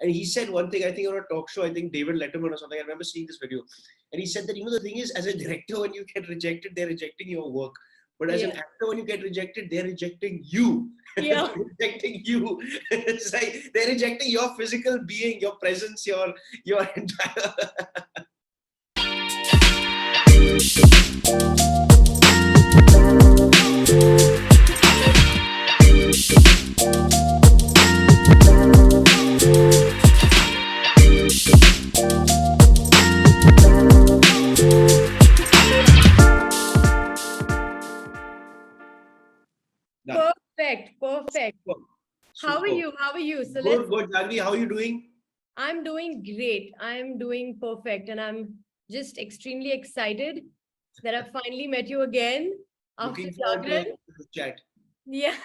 And he said one thing, I think on a talk show, I think David Letterman or something. I remember seeing this video, and he said that the thing is, as a director, when you get rejected, they're rejecting your work. But as an Yeah. actor, when you get rejected, they're rejecting you. Yeah. They're rejecting you. It's like they're rejecting your physical being, your presence, your entire. Done. Perfect. Perfect. Super. How are Super. you? How are you? So let's. Good, good. Jagvi, how are you doing? I'm doing great. I'm doing perfect. And I'm just extremely excited that I've finally met you again after Looking forward to Jagran. the chat. Yeah.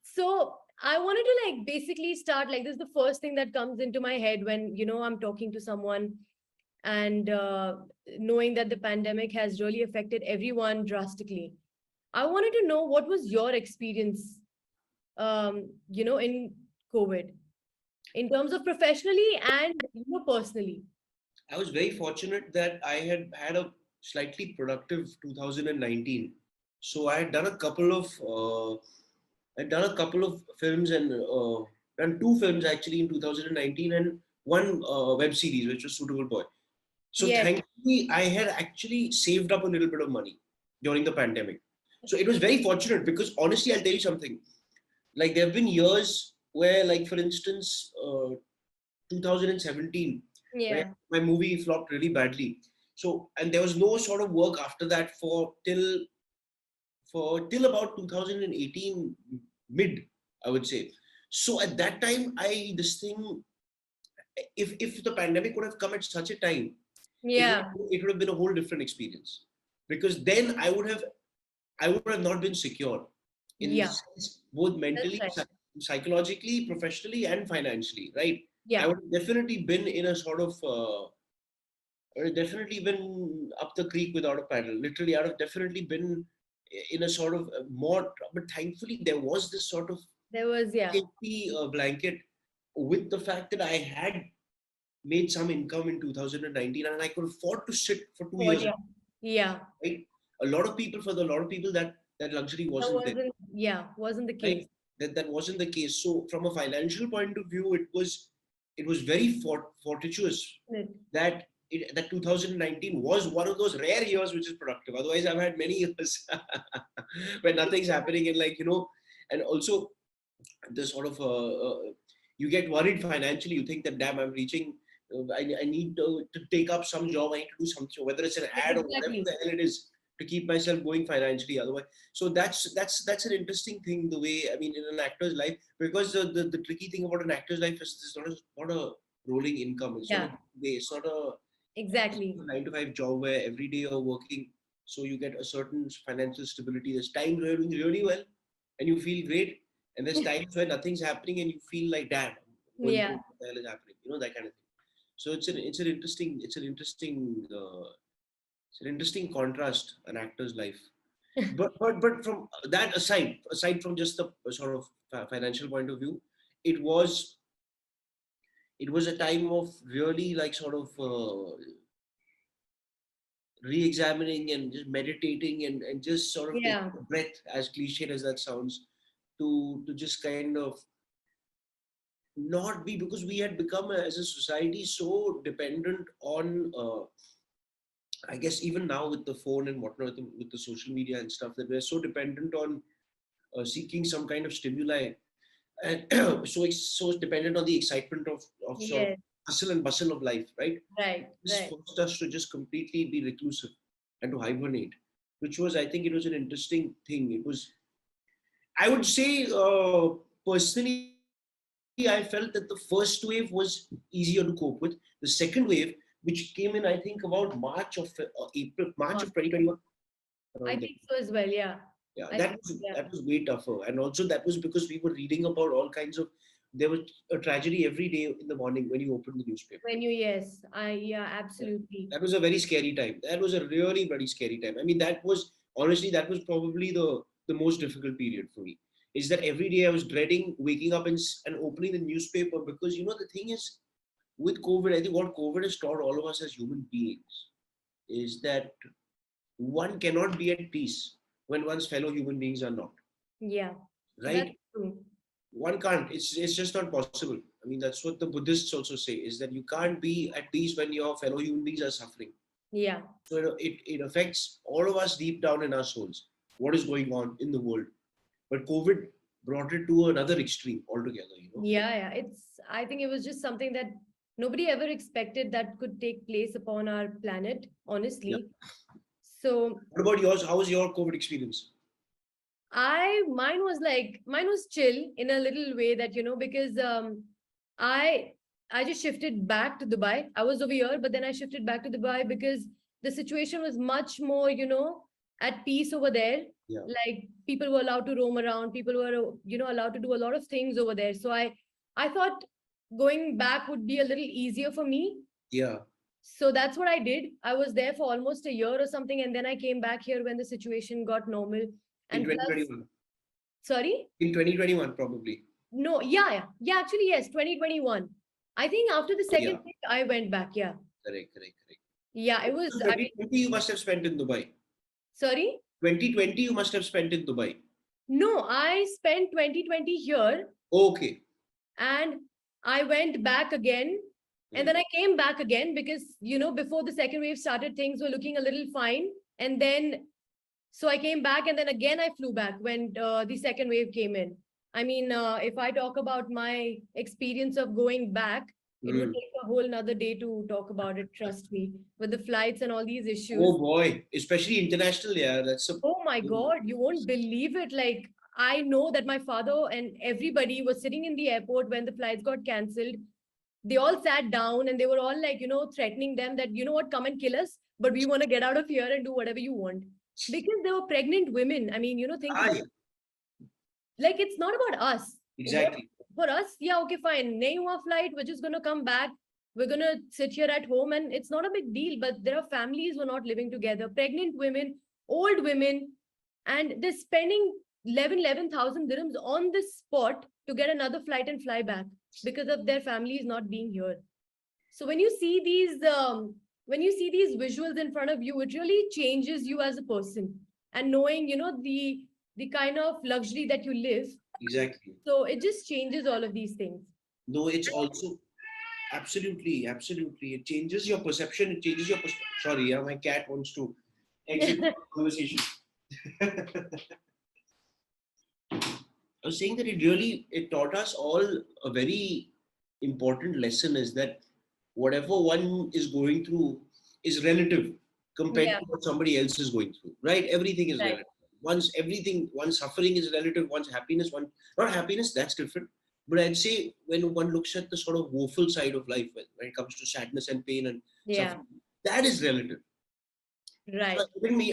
So I wanted to like basically start like this is the first thing that comes into my head when, I'm talking to someone and knowing that the pandemic has really affected everyone drastically. I wanted to know what was your experience, in COVID, in terms of professionally and personally. I was very fortunate that I had had a slightly productive 2019. So I had done a couple of films and done two films actually in 2019 and one web series which was Suitable Boy. So Yes. thankfully I had actually saved up a little bit of money during the pandemic. So it was very fortunate because honestly I'll tell you something. Like there have been years where, like for instance, 2017, where Yeah. my movie flopped really badly. So and there was no sort of work after that till about 2018 mid, I would say. So at that time, if the pandemic would have come at such a time, Yeah. it would have been a whole different experience because then I would have not been secure in the Yeah. sense both That's mentally, right. psychologically, professionally, and financially, right? I Yeah. would have definitely been in a sort of definitely been up the creek without a paddle. Literally, I'd have definitely been in a sort of more. But thankfully, there was this sort of There was, yeah. safety blanket with the fact that I had made some income in 2019 and I could afford to sit for 2 years, Yeah. Yeah. right? For a lot of people, that luxury That wasn't there, wasn't the right? case. That wasn't the case. So, from a financial point of view, it was very fortuitous It- that 2019 was one of those rare years which is productive. Otherwise, I've had many years where nothing's happening, and and also the sort of you get worried financially. You think that damn, I'm reaching. I need to take up some job. I need to do something, whether it's an ad or whatever Exactly. the hell it is, to keep myself going financially. Otherwise, so that's an interesting thing. The way, I mean, in an actor's life, because the tricky thing about an actor's life is it's not a rolling income. It's not a Yeah. day. It's not Exactly. a 9 to 5 job where every day you're working, so you get a certain financial stability. There's times where you're doing really well and you feel great, and there's times where nothing's happening and you feel like, damn, I'm going through Yeah. what the hell is happening, that kind of thing. So it's an interesting contrast, an actor's life. But from that aside from just the sort of financial point of view, it was it was a time of really like sort of re-examining and just meditating and just sort of taking Yeah. a breath, as cliched as that sounds, to just kind of not be, because we had become as a society so dependent on I guess even now with the phone and whatnot, with the social media and stuff, that we're so dependent on seeking some kind of stimuli, and so it's dependent on the excitement of sort of Yes. hustle and bustle of life, right? Right. This Right. forced us to just completely be reclusive and to hibernate, which was, I think, it was an interesting thing. It was, I would say, personally, I felt that the first wave was easier to cope with. The second wave, which came in, I think, about March of Uh, 2021, I around there. think so as well. Yeah. Yeah, I that think, was yeah. that was way tougher, and also that was because we were reading about all kinds of. There was a tragedy every day in the morning when you opened the newspaper. When you, yes, yeah, Yeah. absolutely. That was a very scary time. That was a really very scary time. I mean, that was honestly, that was probably the most difficult period for me. is that every day I was dreading waking up and opening the newspaper, because the thing is with COVID, I think what COVID has taught all of us as human beings is that one cannot be at peace when one's fellow human beings are not. Yeah, that's Right? true. One can't. It's just not possible. I mean, that's what the Buddhists also say, is that you can't be at peace when your fellow human beings are suffering. Yeah. So it affects all of us deep down in our souls, what is going on in the world. But COVID brought it to another extreme altogether. Yeah. I think it was just something that nobody ever expected that could take place upon our planet, Yeah. honestly. So What about yours? How was your COVID experience? mine was chill in a little way that, because I I just shifted back to Dubai. I was over here, but then I shifted back to Dubai because the situation was much more, at peace over there. Yeah. Like people were allowed to roam around, people were, allowed to do a lot of things over there. So I thought going back would be a little easier for me. Yeah. So that's what I did. I was there for almost a year or something, and then I came back here when the situation got normal. In And plus, 2021. sorry? In 2021, probably. No, yeah, actually, yes, 2021. I think after the second Yeah. week, I went back. Yeah. Correct. Yeah, it was, So I mean, 2020 you must have spent in Dubai. sorry? 2020 you must have spent in Dubai. No, I spent 2020 here Okay. and I went back again. And then I came back again because, before the second wave started, things were looking a little fine. And then, so I came back and then again I flew back when the second wave came in. I mean, if I talk about my experience of going back, it would Mm. take a whole nother day to talk about it, trust me, with the flights and all these issues. Oh boy, especially international, yeah. That's a Oh my God, you won't believe it. Like, I know that my father and everybody was sitting in the airport when the flights got cancelled. They all sat down and they were all like, threatening them that, what, come and kill us, but we want to get out of here and do whatever you want. Because there were pregnant women. I mean, think about, yeah, like, it's not about us. What, exactly. for us, yeah, okay, fine. Nahi hua flight, we're just going to come back. We're going to sit here at home and it's not a big deal, but there are families who are not living together, pregnant women, old women, and they're spending 11,000 dirhams on this spot to get another flight and fly back because of their families not being here. So when you see these visuals in front of you, it really changes you as a person. And knowing, the kind of luxury that you live, Exactly. so it just changes all of these things. No, it's also absolutely. It changes your perception. It changes your Sorry, yeah, my cat wants to exit the conversation. I was saying that it taught us all a very important lesson, is that whatever one is going through is relative compared Yeah, to what somebody else is going through, right? Everything is right. relative. One's suffering is relative, one's happiness, not happiness, that's different. But I'd say when one looks at the sort of woeful side of life, when it comes to sadness and pain and Yeah, suffering, that is relative. So right. even me,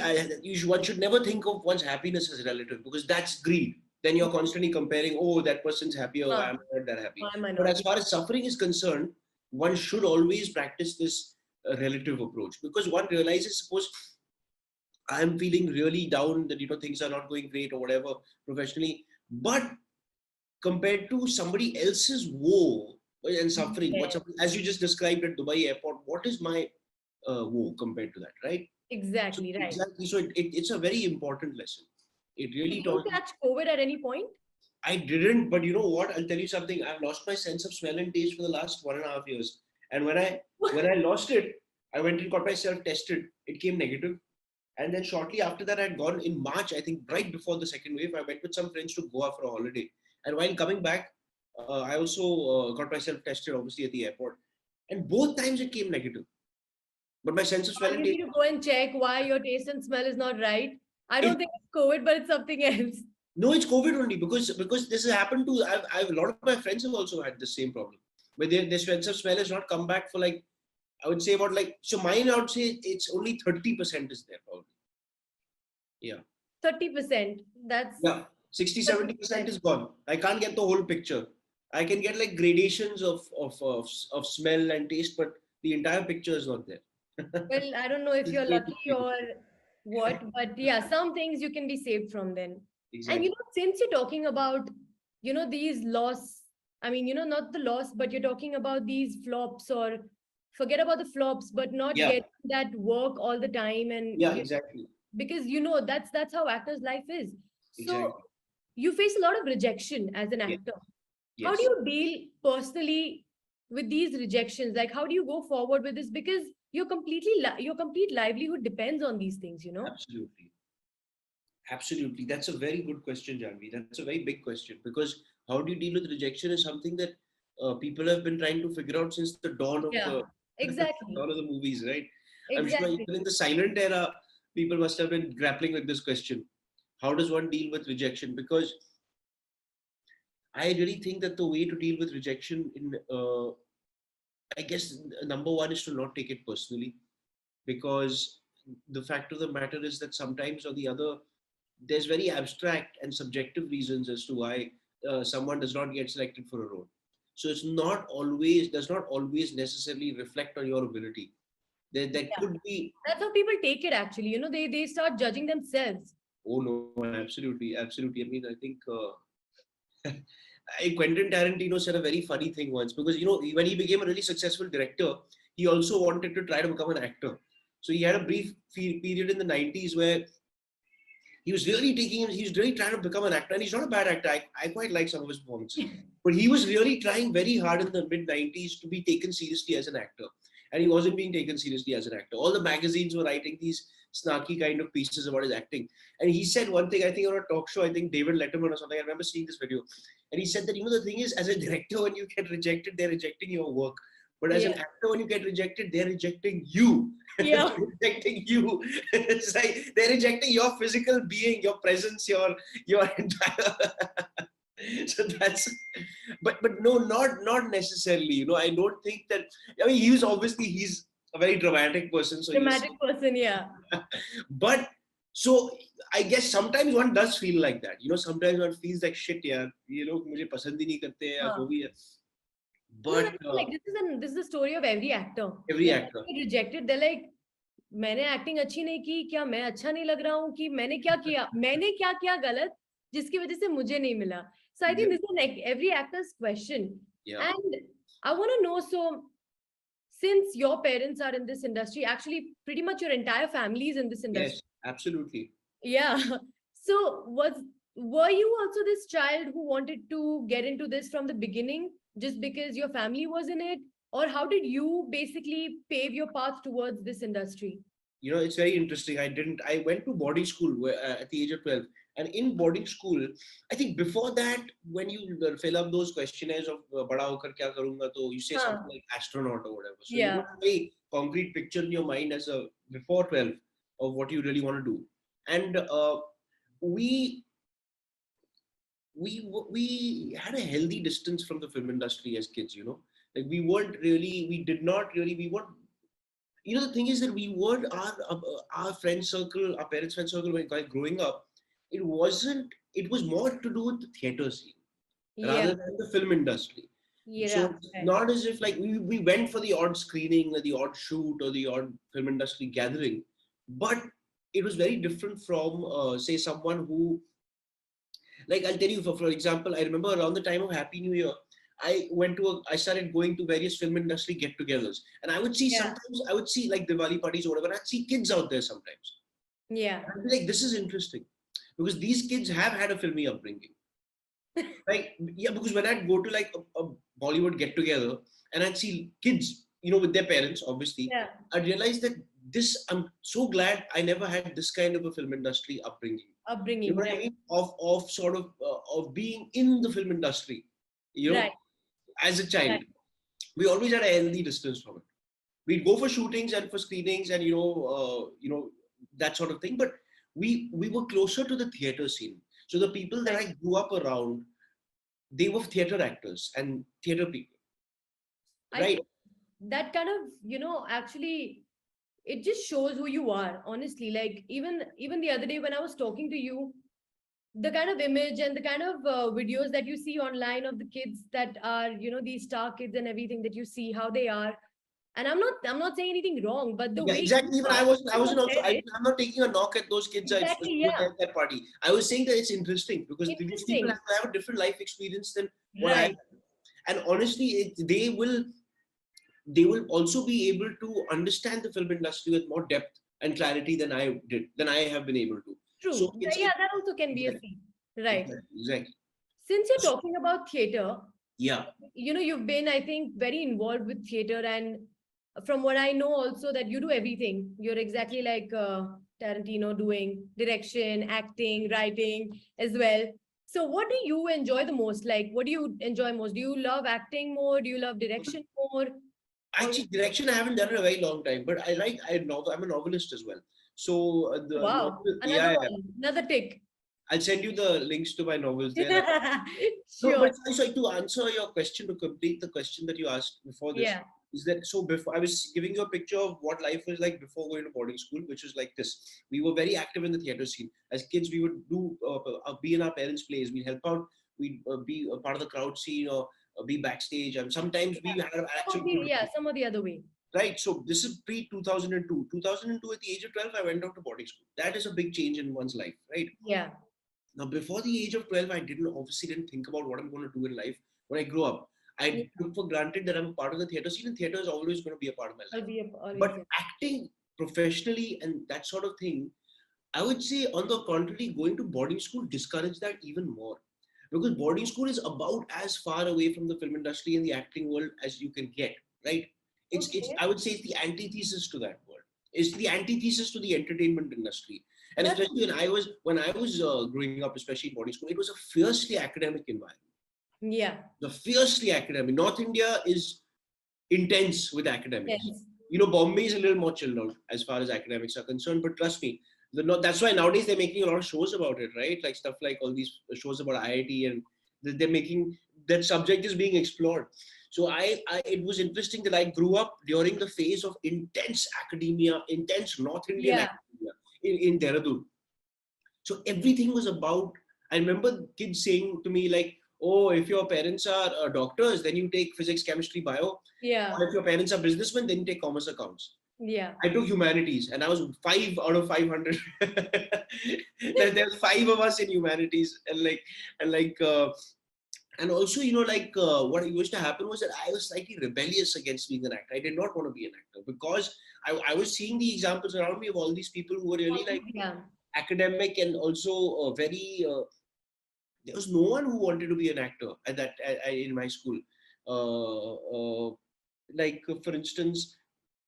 one should never think of one's happiness as relative, because that's greed. Then you're constantly comparing, oh, that person's happier, Huh, I'm not that happy. why am I But not? as far as suffering is concerned, one should always practice this relative approach, because one realizes, suppose I'm feeling really down that things are not going great or whatever professionally, but compared to somebody else's woe and suffering, Yeah, as you just described at Dubai airport, what is my woe compared to that, right? So exactly, right. exactly, so it's a very important lesson. It really Did you taught me. catch COVID at any point? I didn't, but you know what? I'll tell you something. I've lost my sense of smell and taste for the last 1.5 years. And when I lost it, I went and got myself tested. It came negative. And then shortly after that, I'd gone in March, I think right before the second wave, I went with some friends to Goa for a holiday. And while coming back, I also got myself tested, obviously, at the airport. And both times it came negative. But my sense of smell Or and you taste, need to go and check why your taste and smell is not right. I it, don't think it's COVID, but it's something else. no, it's COVID only, because this has happened to, a lot of my friends have also had the same problem. Where their sense of smell has not come back for, like, I would say about, like, so mine, I would say it's only 30% is there probably. Yeah. 30%. Yeah. 60, 70% 30%. is gone. I can't get the whole picture. I can get like gradations of smell and taste, but the entire picture is not there. Well, I don't know if It's you're great lucky experience. or what, but yeah, some things you can be saved from then. And exactly. since you're talking about, these loss, I mean, not the loss, but you're talking about these flops, or forget about the flops, but not Yeah, getting that work all the time. And yeah, exactly, because that's how actors' life is. So exactly. you face a lot of rejection as an Yes, actor. How do yes, you deal personally with these rejections? Like, how do you go forward with this? Because your complete livelihood depends on these things. absolutely. Absolutely. That's a very good question, Janvi. That's a very big question because how do you deal with rejection is something that people have been trying to figure out since the dawn of Yeah, exactly. dawn of the movies, right? I'm sure Exactly. even in the silent era, people must have been grappling with this question. How does one deal with rejection? Because I really think that the way to deal with rejection I guess, number one is to not take it personally because the fact of the matter is that sometimes or the other there's very abstract and subjective reasons as to why someone does not get selected for a role. So it's not always does not always necessarily reflect on your ability. There Yeah. could be. That's how people take it actually. They start judging themselves. Oh no, absolutely, absolutely. I mean, I think Quentin Tarantino said a very funny thing once because when he became a really successful director, he also wanted to try to become an actor. So he had a brief period in the 90s where he was really trying to become an actor, and he's not a bad actor. I quite like some of his performances, but he was really trying very hard in the mid 90s to be taken seriously as an actor, and he wasn't being taken seriously as an actor. All the magazines were writing these snarky kind of pieces about his acting, and he said one thing, I think on a talk show, I think David Letterman or something, I remember seeing this video, and he said that the thing is, as a director, when you get rejected, they're rejecting your work, but as an Yeah. actor, when you get rejected, they're rejecting you. They're Yeah. rejecting you. It's like they're rejecting your physical being, your presence, your entire. So that's, but no, not necessarily. I don't think that. I mean, he's a very dramatic person, so he's. Dramatic person, yeah. But so I guess sometimes one does feel like that. Sometimes one feels like shit, yeah. मुझे पसंद ही नहीं करते हैं या Huh. जो भी है. No, I But feel like this is the story of every actor. every Like actor, they get rejected, they're like, मैंने एक्टिंग अच्छी नहीं की, क्या मैं अच्छा नहीं लग रहा हूँ, कि मैंने क्या किया गलत जिसकी वजह से मुझे नहीं मिला. So I think exactly. this is like every actor's question. Yeah. And I want to know, so since your parents are in this industry, actually pretty much your entire family is in this industry. Yes, absolutely. Yeah. So were you also this child who wanted to get into this from the beginning just because your family was in it? Or how did you basically pave your path towards this industry? It's very interesting. I went to boarding school at the age of 12. And in boarding school, I think before that, when you fill up those questionnaires of bada hokar kya karunga, to you say Huh. something like astronaut or whatever. So you Yeah. got a very concrete picture in your mind as a before 12 of what you really want to do. And we we had a healthy distance from the film industry as kids. Like we did not really, we weren't. The thing is that we weren't our friend circle, our parents' friend circle when growing up. It was more to do with the theater scene Yeah. rather than the film industry. So Yeah. it's Right. not as if like we went for the odd screening or the odd shoot or the odd film industry gathering, but it was very different from say someone who, like, I'll tell you, for example, I remember around the time of Happy New Year, I started going to various film industry get-togethers, and Yeah. I would see like Diwali parties or whatever, and I'd see kids out there sometimes. Yeah. And I'd be like, this is interesting because these kids have had a filmy upbringing. Like, yeah, because when I'd go to like a Bollywood get-together and I'd see kids, with their parents, obviously, Yeah. I'd realize that I'm so glad I never had this kind of a film industry upbringing. You Upbringing. know what I Right. mean? Of sort of being in the film industry, you know, Right. as a child. Right. We always had a healthy distance from it. We'd go for shootings and for screenings and that sort of thing. But we were closer to the theater scene. So the people that Right. I grew up around, they were theater actors and theater people, I right? think that kind of, actually it just shows who you are, honestly. Like even the other day when I was talking to you, the kind of image and the kind of videos that you see online of the kids that are, these star kids and everything that you see how they are. And I'm not saying anything wrong, but the Yeah, way you exactly. Even I asked wasn't. me I to wasn't also. compare it, I'm not taking a knock at those kids exactly, who were yeah, there at that party. I was saying that it's interesting because these people interesting, have a different life experience than what I have. right? And honestly, they will also be able to understand the film industry with more depth and clarity than I have been able to. True. So it's Yeah, that also can be a exactly, thing, right? exactly. Since you're talking about theater, Yeah. you've been, I think, very involved with theater, and from what I know also, that you do everything. You're exactly like Tarantino, doing direction, acting, writing as well. So what do you enjoy the most? Like, what do you enjoy most? Do you love acting more? Do you love direction more? Or Actually, direction I haven't done in a very long time, but I'm a novelist as well. So the wow, novel, another yeah, yeah. one, another tick. I'll send you the links to my novels there. No, Sure. but sorry, to answer your question, to complete the question that you asked before this, Yeah. is that so before I was giving you a picture of what life was like before going to boarding school, which was like this. We were very active in the theatre scene. As kids, we would be in our parents' plays. We'd help out. We'd be a part of the crowd scene or be backstage. And sometimes we Yeah. had an Some actual of the, yeah, some of the other way. right. So this is pre 2002. 2002, at the age of 12, I went out to boarding school. That is a big change in one's life, right? Yeah. Now, before the age of 12, I didn't think about what I'm going to do in life when I grow up. Yeah. I took for granted that I'm a part of the theater scene, and theater is always going to be a part of my I'll life. be always, But yeah. acting professionally and that sort of thing, I would say, on the contrary, going to boarding school discouraged that even more. Because boarding school is about as far away from the film industry and the acting world as you can get, right? It's Okay. I would say it's the antithesis to that world. It's the antithesis to the entertainment industry. And That's especially when I was growing up, especially in boarding school, it was a fiercely academic environment. yeah. The fiercely academic. North India is intense with academics. Yes. Bombay is a little more chilled out as far as academics are concerned. But trust me, that's why nowadays they're making a lot of shows about it, right? Like stuff like all these shows about IIT, and they're making that subject is being explored. So it was interesting that I grew up during the phase of intense academia, intense North Indian Yeah. academia in Dehradun. So everything was about. I remember kids saying to me like, "Oh, if your parents are doctors, then you take physics, chemistry, bio. Yeah. Or if your parents are businessmen, then you take commerce accounts." Yeah. I took humanities, and I was 5 out of 500. There's five of us in humanities, and also what used to happen was that I was slightly rebellious against being an actor. I did not want to be an actor because I was seeing the examples around me of all these people who were really like Yeah. academic and also very. There was no one who wanted to be an actor at that in my school. Uh, for instance,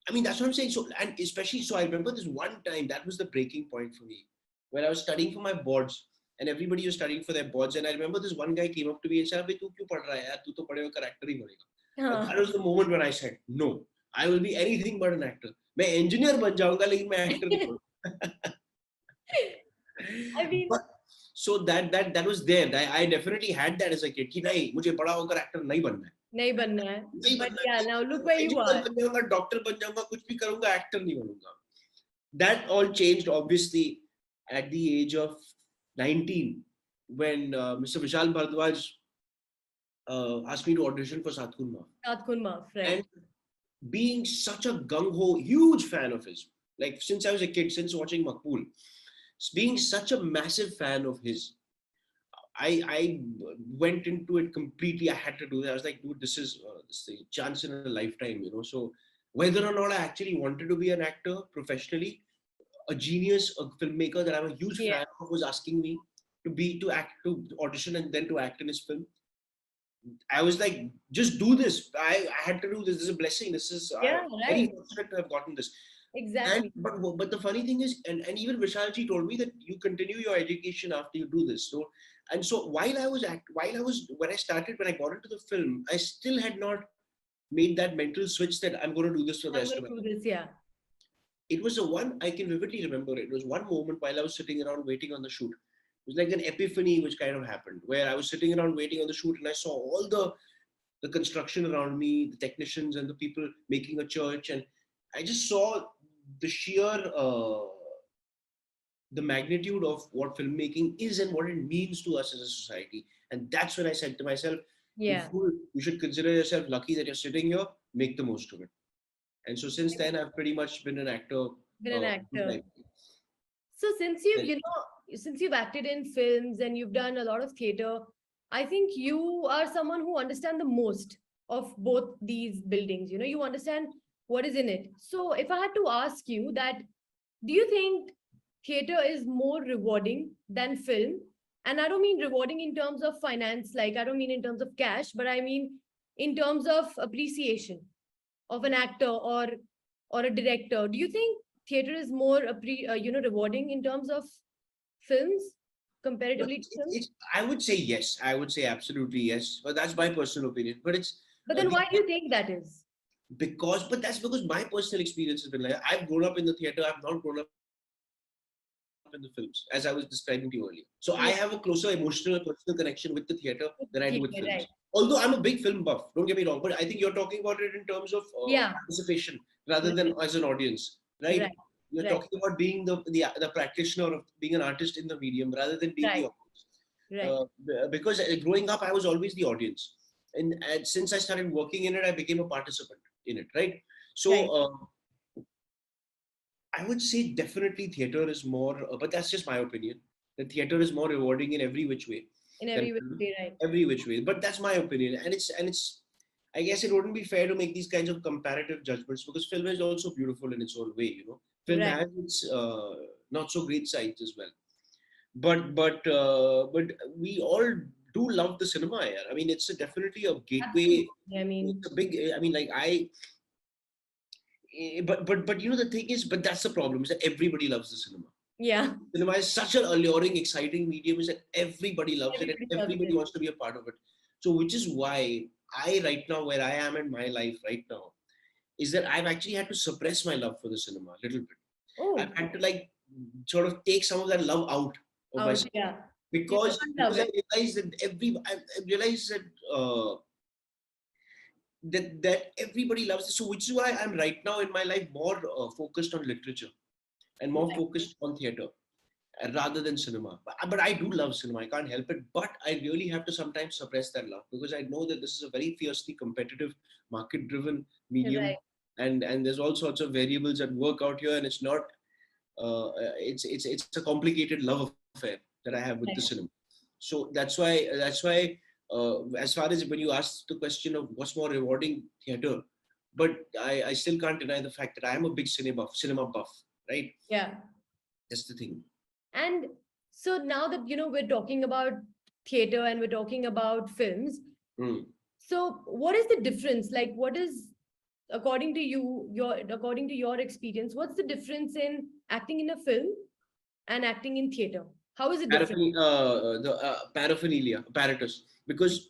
I mean, that's what I'm saying. So, and especially, so I remember this one time that was the breaking point for me when I was studying for my boards, and everybody was studying for their boards. And I remember this one guy came up to me and said, "Abhi, tu kyun pad raha hai? Yaar, tu to padega character hi banega." And that was the moment when I said, "No, I will be anything but an actor. मैं engineer बन जाऊंगा, लेकिन मैं actor नहीं बनूंगा." I mean, But so that was there. I definitely had that as a kid. कि नहीं, मुझे बड़ा होकर actor नहीं बनना है. nahi banna hai. नहीं But बनना yeah, है. now look where you Engineer are. बन जाऊंगा, doctor बन जाऊंगा, कुछ भी करूंगा, actor नहीं बनूंगा. That all changed obviously at the age of 19 when Mr. Vishal Bhardwaj asked me to audition for Satkunma. South Kunma, right? And being such a gung-ho, huge fan of his, like since I was a kid, since watching Makbul, being such a massive fan of his, I went into it completely. I had to do that. I was like, dude, this is a chance in a lifetime. So whether or not I actually wanted to be an actor professionally, a genius, a filmmaker that I'm a huge Yeah. fan of was asking me to act, to audition, and then to act in his film. I was like, just do this. I had to do this. This is a blessing. I'm Yeah, very right. fortunate to have gotten this. And Exactly. but the funny thing is, and even Vishalji told me that you continue your education after you do this. So when I started, when I got into the film, I still had not made that mental switch that I'm going to do this for the I'm rest going of my to do life. this. Yeah. It was a one I can vividly remember. It was one moment while I was sitting around waiting on the shoot. It was like an epiphany which kind of happened, where I was sitting around waiting on the shoot, and I saw all the construction around me, the technicians and the people making a church, and I just saw the sheer the magnitude of what filmmaking is and what it means to us as a society. And that's when I said to myself, Yeah. you should consider yourself lucky that you're sitting here, make the most of it. And so since then, I've pretty much been an actor. Been an actor. Like, So since you've acted in films and you've done a lot of theater, I think you are someone who understands the most of both these buildings. You understand what is in it. So if I had to ask you that, do you think theater is more rewarding than film? And I don't mean rewarding in terms of finance, like I don't mean in terms of cash, but I mean in terms of appreciation of an actor or a director. Do you think theater is more rewarding in terms of films but comparatively to film? I would say yes. I would say absolutely yes. But that's my personal opinion. But it's But then the why do you think that is? because but that's because my personal experience has been like I've grown up in the theater. I've not grown up in the films, as I was describing to you earlier. So I have a closer emotional or personal connection with the theater than I do with films. Theater, Although I'm a right? big film buff, don't get me wrong, but I think you're talking about it in terms of Yeah, participation rather than as right, an audience, right? right, You're talking right, about being the practitioner of being an artist in the medium rather than being the right, audience. right. Because growing up, I was always the audience, and since I started working in it, I became a participant in it, right? So Right. I would say definitely theater is more, but that's just my opinion. The theater is more rewarding in every which way In than every way, film, right? every which way. But that's my opinion, and it's. I guess it wouldn't be fair to make these kinds of comparative judgments because film is also beautiful in its own way. Film Right. has its not so great sides as well. But we all do love the cinema. Yeah. I mean, it's definitely a gateway. Absolutely. I mean, It's a big. I mean, like I but the thing is, but that's the problem is that everybody loves the cinema. yeah, Cinema is such an alluring, exciting medium is that everybody loves it and everybody loves everybody it. wants to be a part of it. So which is why I right now where I am in my life right now is that I've actually had to suppress my love for the cinema a little bit. I've Oh, had to like sort of take some of that love out of out, myself yeah. You because can't love because I it. realized that I realized that everybody loves it. So which is why I'm right now in my life more focused on literature and more Right. focused on theater rather than cinema. But I do love cinema. I can't help it. But I really have to sometimes suppress that love because I know that this is a very fiercely competitive, market-driven medium, Right. and there's all sorts of variables that work out here, and it's not. It's a complicated love affair that I have with the cinema. Right. So that's why as far as when you ask the question of what's more rewarding, theater, but I still can't deny the fact that I am a big cinema buff, right? Yeah. That's the thing. And so now that, we're talking about theater and we're talking about films, Mm. so what is the difference? Like, what is, according to you, according to your experience, what's the difference in acting in a film and acting in theater? How is it different? The paraphernalia, apparatus. Because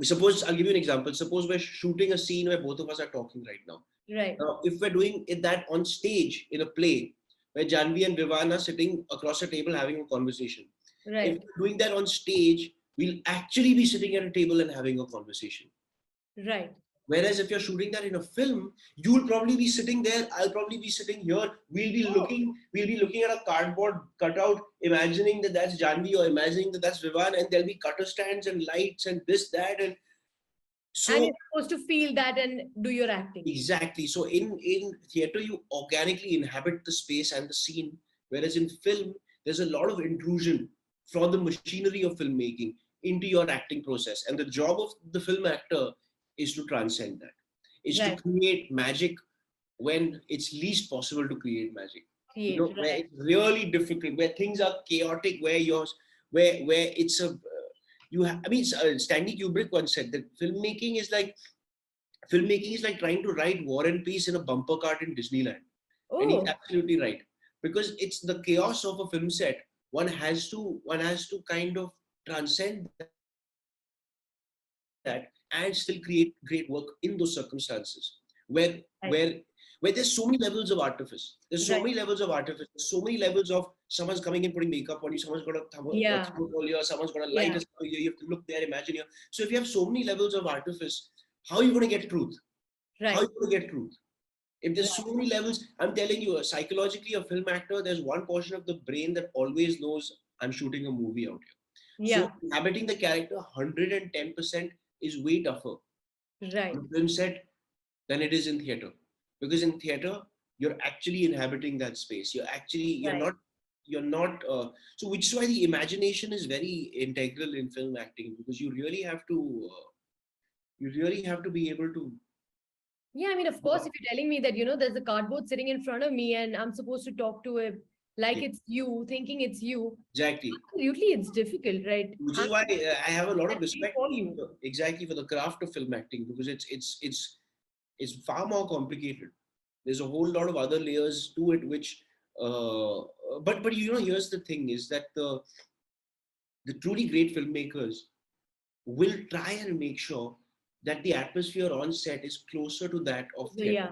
suppose I'll give you an example. Suppose we're shooting a scene where both of us are talking right now. Right. Now, if we're doing that on stage in a play where Janvi and Vivaan are sitting across a table having a conversation, if Right. we're doing that on stage, we'll actually be sitting at a table and having a conversation. Right. Whereas if you're shooting that in a film, you'll probably be sitting there. I'll probably be sitting here. Oh, We'll be looking at a cardboard cutout, imagining that that's Janvi or imagining that that's Vivaan, and there'll be cutter stands and lights and this, that, and and so you're supposed to feel that and do your acting. exactly. So in theater, you organically inhabit the space and the scene, whereas in film, there's a lot of intrusion from the machinery of filmmaking into your acting process, and the job of the film actor is to transcend that, is to Right. create magic when it's least possible to create magic. Create. Where Right. it's really difficult, where things are chaotic, where where it's a I mean, Stanley Kubrick once said that filmmaking is like trying to write War and Peace in a bumper cart in Disneyland. And he's Oh, absolutely right. Because it's the chaos of a film set. One has to kind of transcend that and still create great work in those circumstances. Where where where right. there's so many levels of artifice. There's so many levels of Right. artifice. There's so many levels of someone's coming in putting makeup on you, someone's got a Yeah. throat roll here, someone's got a light Yeah. here, you have to look there, imagine here. So if you have so many levels of artifice, how are you going to get truth? How are Right. you going to get truth? If there's Right. so many levels, I'm telling you, psychologically, a film actor, there's one portion of the brain that always knows I'm shooting a movie out here. So Yeah. inhabiting the character 110% is way tougher Right. on a film set than it is in theater. because in theater you're actually inhabiting that space. Right. You're not. So which is why the imagination is very integral in film acting, because you really have to be able to. Yeah, I mean, of course, if you're telling me that, there's a cardboard sitting in front of me and I'm supposed to talk to it like Yeah, it's you, thinking it's you, exactly. absolutely, it's difficult, right? Which I'm is why I have a lot of actually respect for you. exactly for the craft of film acting, because it's far more complicated. There's a whole lot of other layers to it, which but here's the thing is that the truly great filmmakers will try and make sure that the atmosphere on set is closer to that of So, theater, yeah,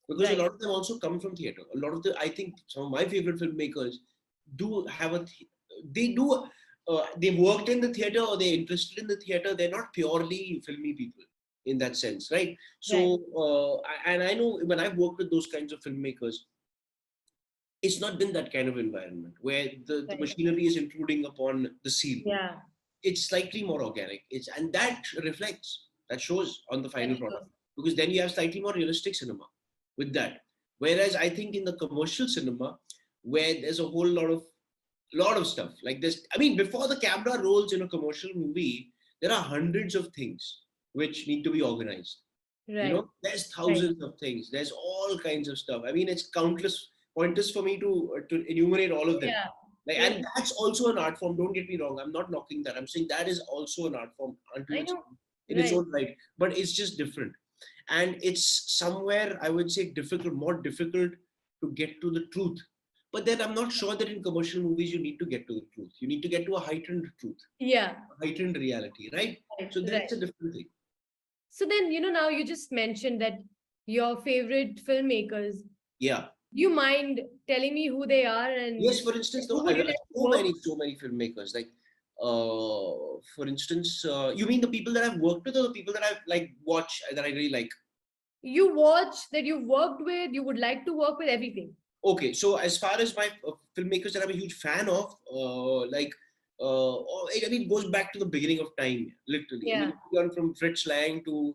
because a right, lot of them also come from theater. A lot of the I think some of my favorite filmmakers do have they do they worked in the theater, or they're interested in the theater. They're not purely filmy people in that sense, right? So right, and I know when I've worked with those kinds of filmmakers, it's not been that kind of environment where the right. machinery is intruding upon the scene. Yeah, It's slightly more organic. And that reflects, that shows on the that final product, shows. because then you have slightly more realistic cinema with that. Whereas I think in the commercial cinema, where there's a whole lot of stuff like this. I mean, before the camera rolls in a commercial movie, there are hundreds of things which need to be organized. Right, There's right. thousands of things. There's all kinds of stuff. I mean, it's countless pointers for me to enumerate all of them. Yeah, Like, yeah, and that's also an art form. Don't get me wrong. I'm not knocking that. I'm saying that is also an art form unto I its know. in its Right. own right. But it's just different, and it's somewhere I would say more difficult to get to the truth. But then I'm not sure that in commercial movies you need to get to the truth. You need to get to a heightened truth, Yeah, a heightened reality, right? right, So that's right. a different thing. So then, now you just mentioned that your favorite filmmakers, Yeah. do you mind telling me who they are and Yes, for instance, who would you like to work? so many filmmakers. Like, for instance, you mean the people that I've worked with, or the people that I've like watched that I really like? You watch that you've worked with, you would like to work with everything. Okay, so as far as my filmmakers that I'm a huge fan of, I mean, it goes back to the beginning of time, literally. I Yeah, mean, gone from Fritz Lang to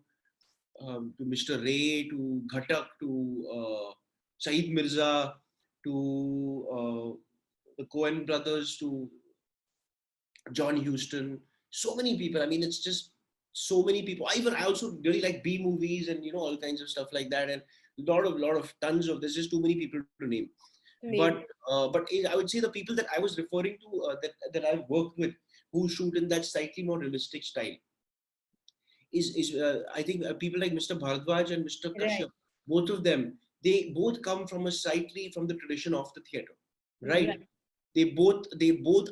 Mr. Ray to Ghatak to Saeed Mirza to the Coen brothers to John Huston, so many people. I mean, it's just so many people. I also really like B movies and all kinds of stuff like that, and lot of tons of. There's just too many people to name. But name. I would say the people that I was referring to that I've worked with who shoot in that slightly more realistic style is I think people like Mr. Bharadwaj and Mr. Right, Kashyap, both of them, they both come from a slightly from the tradition of the theater, right? right, They both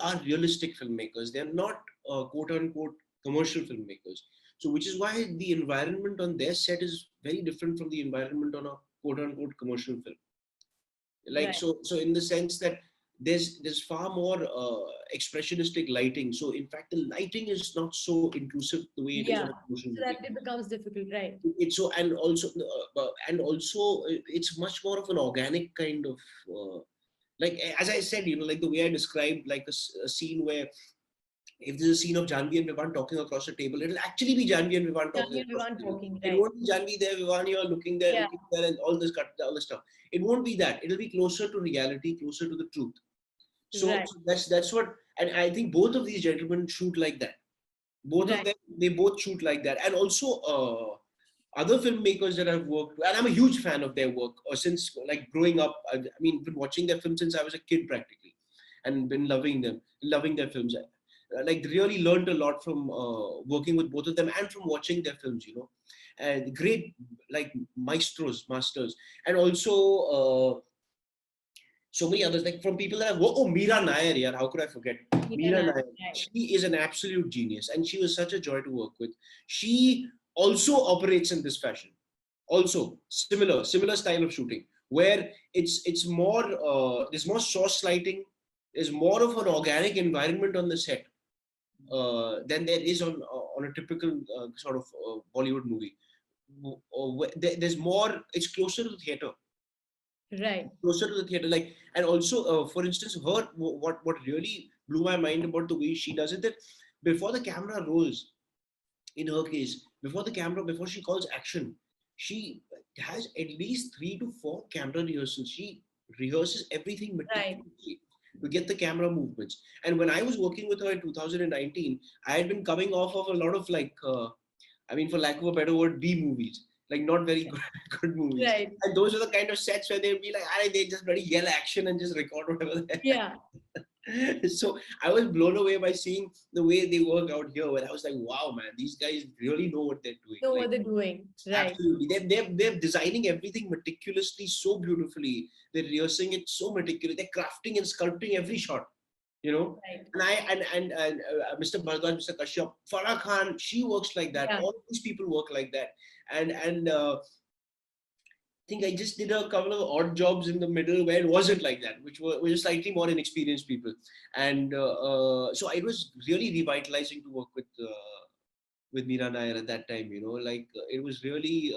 are realistic filmmakers. They're not quote unquote commercial filmmakers. So which is why the environment on their set is very different from the environment on a quote unquote commercial film. Like, right. so in the sense that there's far more expressionistic lighting. So in fact, the lighting is not so intrusive the way it is on Yeah. a commercial So movie. that it becomes difficult, right? It's so and also it's much more of an organic kind of like, as I said, like the way I described, like a scene where if there's a scene of Janvi and Vivaan talking across a table, it'll actually be Janvi and Vivaan talking Daniel, we across weren't the table. talking, It right? won't be Janvi there, Vivaan here, Yeah, looking there, and all this all this stuff. It won't be that. It'll be closer to reality, closer to the truth. So, right, so that's what, and I think both of these gentlemen shoot like that. Both of right. them, they both shoot like that, and also other filmmakers that I've worked with, and I'm a huge fan of their work, or since like growing up. I mean, been watching their films since I was a kid practically, and been loving their films. Like really learned a lot from working with both of them and from watching their films. And great like masters, and also so many others, like from people that I've worked. Oh, Meera Nair, yeah, how could I forget? Meera Deewana, Nair. right, She is an absolute genius, and she was such a joy to work with. She also operates in this fashion. Also, similar style of shooting, where it's more there's more source lighting, there's more of an organic environment on the set than there is on a typical sort of Bollywood movie. There's more. It's closer to the theater, right, closer to the theater. Like, and also, for instance, what really blew my mind about the way she does it, that before the camera rolls, in her case, before she calls action, she has at least 3 to 4 camera rehearsals. She rehearses everything Right. meticulously to get the camera movements. And when I was working with her in 2019, I had been coming off of a lot of like, I mean, for lack of a better word, B movies, like not very good, good movies. Right. And those are the kind of sets where they'd be like, "Ah, they just very yell action and just record whatever they Yeah. So I was blown away by seeing the way they work out here. Where I was like, wow, man, these guys really know what they're doing. Know Like, what they're doing. Right. absolutely. They're designing everything meticulously, so beautifully. They're rehearsing it so meticulously. They're crafting and sculpting every shot, you know. Right. And Mr. Bharadwaj, Mr. Kashyap, Farah Khan, she works like that. Yeah. All these people work like that. And I think I just did a couple of odd jobs in the middle where it wasn't like that, which were slightly more inexperienced people. And so it was really revitalizing to work with Meera Nair at that time. It was really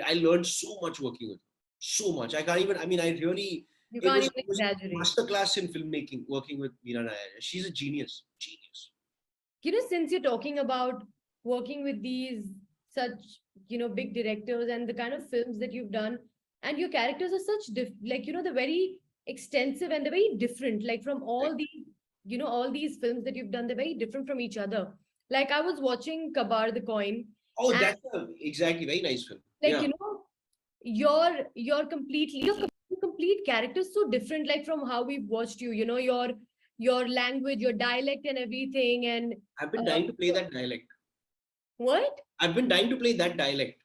I learned so much working with her. So much. I can't even. I mean, I really. You It can't was even it was a exaggerate. masterclass in filmmaking working with Meera Nair. She's a genius. Genius. Since you're talking about working with these such, big directors and the kind of films that you've done, and your characters are such they're very extensive and they're very different, like from Right. all these films that you've done, they're very different from each other. Like I was watching Kabar the Coin, Oh, and that's exactly very nice film. like, Yeah. your complete character is so different, like from how we've watched you, your language, your dialect and everything. And I've been uh, dying to play that dialect. what? I've been dying to play that dialect.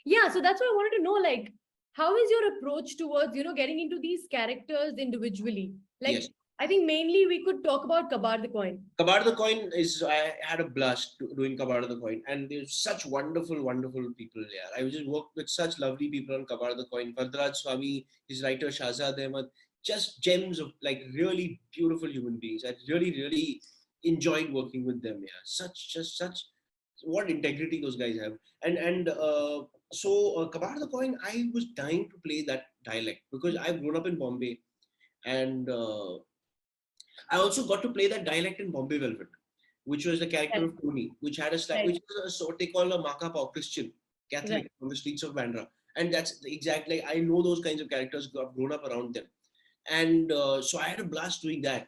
Yeah, so that's what I wanted to know. Like, how is your approach towards, getting into these characters individually? Like, Yes. I think mainly we could talk about Kabar the Coin. Kabar the Coin is, I had a blast doing Kabar the Coin, and there's such wonderful, wonderful people there. I just worked with such lovely people on Kabar the Coin. Vardraj Swami, his writer Shahzad Ahmad, just gems of like really beautiful human beings. I really, really enjoyed working with them. Yeah, such what integrity those guys have. And Kabar the Coin, I was dying to play that dialect because I've grown up in Bombay, and I also got to play that dialect in Bombay Velvet, which was the character Right, of Tony, which had right, which was a sort they call a Maka Pao Christian right. Catholic on the streets of Bandra, and that's exactly I know those kinds of characters. I've grown up around them, and so I had a blast doing that.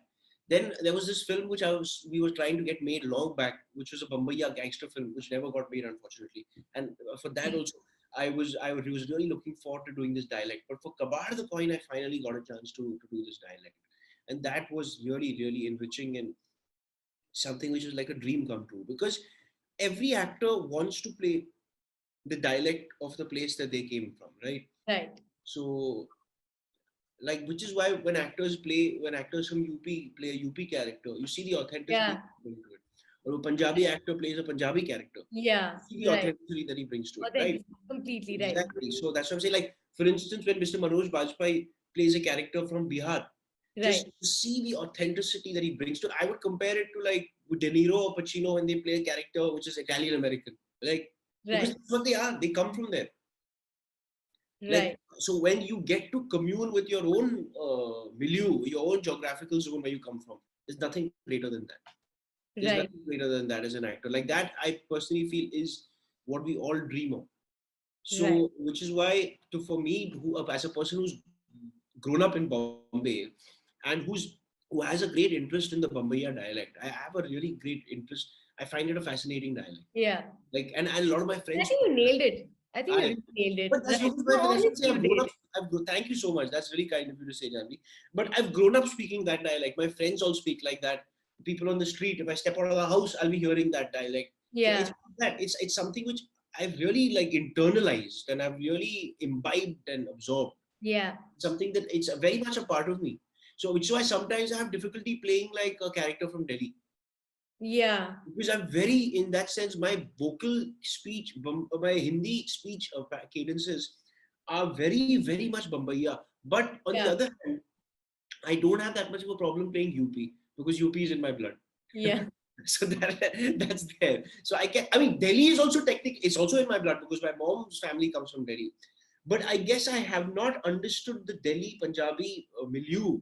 Then there was this film which we were trying to get made long back, which was a Bombaya gangster film, which never got made unfortunately. And for that also, I was really looking forward to doing this dialect. But for Kabar the Coin, I finally got a chance to do this dialect, and that was really really enriching and something which was like a dream come true because every actor wants to play the dialect of the place that they came from, right? Right. So like which is why when actors from UP play a UP character, you see the authenticity Yeah, into it. Or a Punjabi actor plays a Punjabi character, yeah, you see the right. authenticity that he brings to it, right? Authentic, completely right. Exactly. So that's what I'm saying. Like for instance, when Mr. Manoj Bajpayee plays a character from Bihar, just Right, to see the authenticity that he brings to it, I would compare it to like De Niro or Pacino when they play a character which is Italian American. Like because right, that's what they are. They come from there. Like right, so when you get to commune with your own milieu, your own geographical zone where you come from, there's nothing greater than that. There's right. nothing greater than that as an actor. Like that, I personally feel is what we all dream of. Right. So, which is why, for me, as a person who's grown up in Bombay and who has a great interest in the Bombaya dialect, I have a really great interest. I find it a fascinating dialect. Yeah. Like, and a lot of my I friends, think you nailed it. I think you I, really nailed it. but that's Right. because No, that's what I'm honestly, saying. you I've grown did. up. Thank you so much. That's very kind of you to say, Janvi. But I've grown up speaking that dialect. My friends all speak like that. People on the street, if I step out of the house, I'll be hearing that dialect. So it's Yeah. that. It's something which I've really like internalized and I've really imbibed and absorbed. Yeah. Something that it's very much a part of me. So which is why sometimes I have difficulty playing like a character from Delhi Yeah. because I'm very in that sense. My vocal speech, my Hindi speech cadences are very very much Bombaya. But on the Yeah. other hand, I don't have that much of a problem playing UP because UP is in my blood. Yeah. So that's there. So I can. I mean, Delhi is also technical. It's also in my blood because my mom's family comes from Delhi. But I guess I have not understood the Delhi Punjabi milieu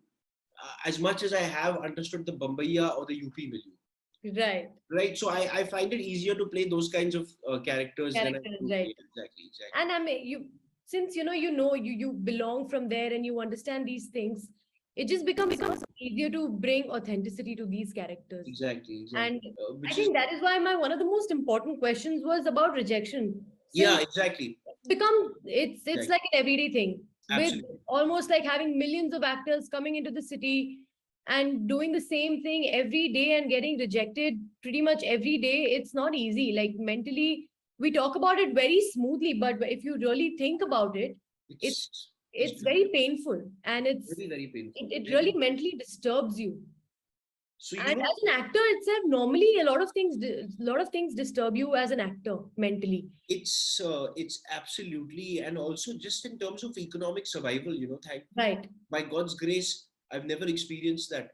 as much as I have understood the Bombaya or the UP milieu. Right. Right. So I find it easier to play those kinds of characters than I Characters, do. right. Yeah, exactly. Exactly. And I mean, you. since you belong from there and you understand these things, it just becomes easier to bring authenticity to these characters. Exactly, exactly. And I Which is, think that is why my one of the most important questions was about rejection. yeah, Since exactly. it's Exactly. like an everyday thing, with Absolutely. almost like having millions of actors coming into the city and doing the same thing every day and getting rejected pretty much every day. It's not easy. Like mentally, we talk about it very smoothly, but if you really think about it, it's It's it's very painful, and very, very painful. it Very. really mentally disturbs you. So, And as an actor itself, normally a lot of things disturb you as an actor mentally. it's absolutely, and also just in terms of economic survival, thank Right. by God's grace, I've never experienced that.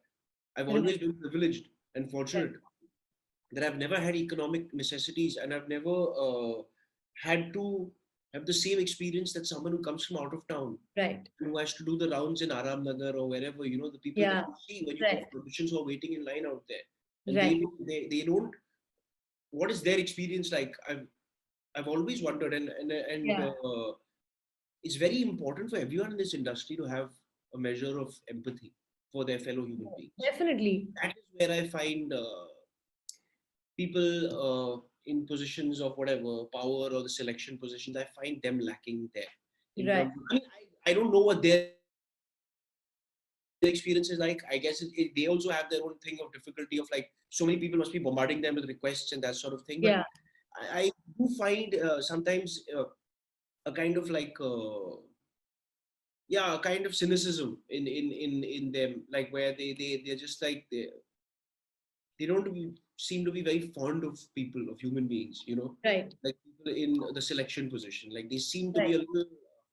I've Right. always been privileged and Right. fortunate that I've never had economic necessities, and I've never had to have the same experience that someone who comes from out of town, Right. who has to do the rounds in Aram Nagar or wherever, the people that Yeah. you see when you go Right. for auditions who are waiting in line out there. And Right. they don't, what is their experience like? I've always wondered, and Yeah. it's very important for everyone in this industry to have a measure of empathy for their fellow human beings. Definitely. That is where I find people in positions of whatever power or the selection positions, I find them lacking there. In Right. terms, I don't know what their experience is like. I guess they also have their own thing of difficulty of like so many people must be bombarding them with requests and that sort of thing. But Yeah. I do find sometimes a kind of like yeah, a kind of cynicism in them, like where they're just like they don't seem to be very fond of people, of human beings, Right. like people in the selection position, like they seem to be Right. a little